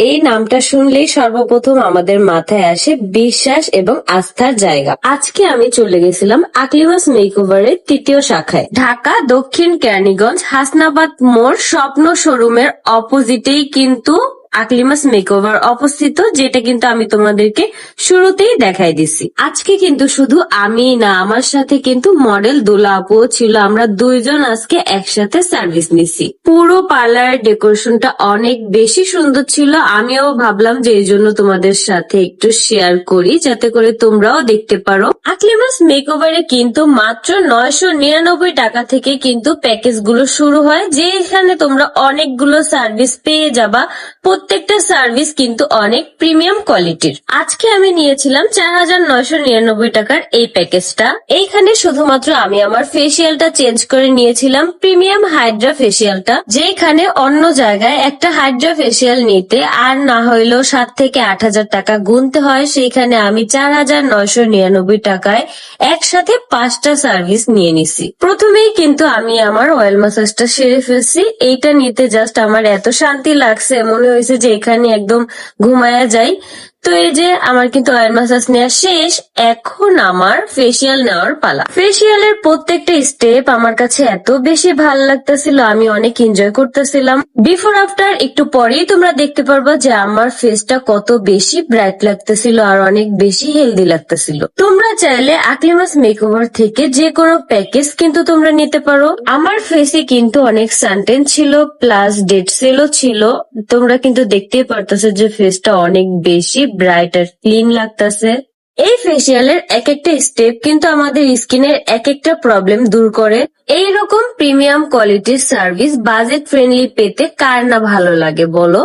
এই নামটা শুনলেই সর্বপ্রথম আমাদের মাথায় আসে বিশ্বাস এবং আস্থার জায়গা। আজকে আমি চলে গেছিলাম আকলিমাস মেকওভারের তৃতীয় শাখায়, ঢাকা দক্ষিণ কেরানীগঞ্জ হাসনাবাদ মোড় স্বপ্ন শোরুমের অপোজিটেই কিন্তু আকলিমাস মেকওভার অবস্থিত, যেটা কিন্তু আমি তোমাদেরকে শুরুতেই দেখাই দিছি। আজকে কিন্তু শুধু আমি না, আমার সাথে কিন্তু মডেল দোলা আপুও ছিল। আমরা দুইজন আজকে একসাথে সার্ভিস নিছি। পুরো পার্লারের ডেকোরেশনটা অনেক বেশি সুন্দর ছিল। আমিও ভাবলাম যে এই জন্য তোমাদের সাথে একটু শেয়ার করি, যাতে করে তোমরাও দেখতে পারো। আকলিমাস মেকওভারে কিন্তু মাত্র 999 টাকা থেকে কিন্তু প্যাকেজ গুলো শুরু হয়, যেখানে তোমরা অনেকগুলো সার্ভিস পেয়ে যাবা। প্রত্যেকটা সার্ভিস কিন্তু অনেক প্রিমিয়াম কোয়ালিটির। আজকে আমি নিয়েছিলাম 4999 টাকার এই প্যাকেজটা। এইখানে শুধুমাত্র আমি আমার ফেসিয়ালটা চেঞ্জ করে নিয়েছিলাম, প্রিমিয়াম হাইড্রা ফেসিয়ালটা। যেখানে অন্য জায়গায় একটা হাইড্রা ফেসিয়াল নিতে আর না হইলেও 7 থেকে 8,000 টাকা গুনতে হয়, সেইখানে আমি 4999 টাকায় একসাথে 5টা সার্ভিস নিয়ে নিছি। প্রথমেই কিন্তু আমি আমার অয়েল ম্যাসাজটা সেরে ফেলছি। এইটা নিতে জাস্ট আমার এত শান্তি লাগছে, মনে হয়েছে যে এখানে একদম ঘুমায়া যাই। তো এই যে আমার কিন্তু অয়েল ম্যাসাজ নেওয়া শেষ, এখন আমার ফেসিয়াল নেওয়ার পালা। ফেসিয়ালের প্রত্যেকটা স্টেপ আমার কাছে এত বেশি ভালো লাগতেছিল, আমি অনেক এনজয় করতেছিলাম। বিফোর আফটার একটু পরেই তোমরা দেখতে পারবা যে আমার ফেসটা কত বেশি ব্রাইট লাগতেছিল আর অনেক বেশি হেলদি লাগতেছিল। তোমরা চাইলে আকলিমাস মেকওভার থেকে যে কোনো প্যাকেজ কিন্তু তোমরা নিতে পারো। আমার ফেসে কিন্তু অনেক সানটেন ছিল, প্লাস ডেড সেলও ছিল। তোমরা কিন্তু দেখতেই পারতেছো যে ফেসটা অনেক বেশি ব্রাইট আর ক্লিন লাগতেছে। এই ফেসিয়ালের এক একটা স্টেপ কিন্তু আমাদের স্কিনের এক একটা প্রবলেম দূর করে। এইরকম প্রিমিয়াম কোয়ালিটির সার্ভিস বাজেট ফ্রেন্ডলি পেতে কার না ভালো লাগে বলো।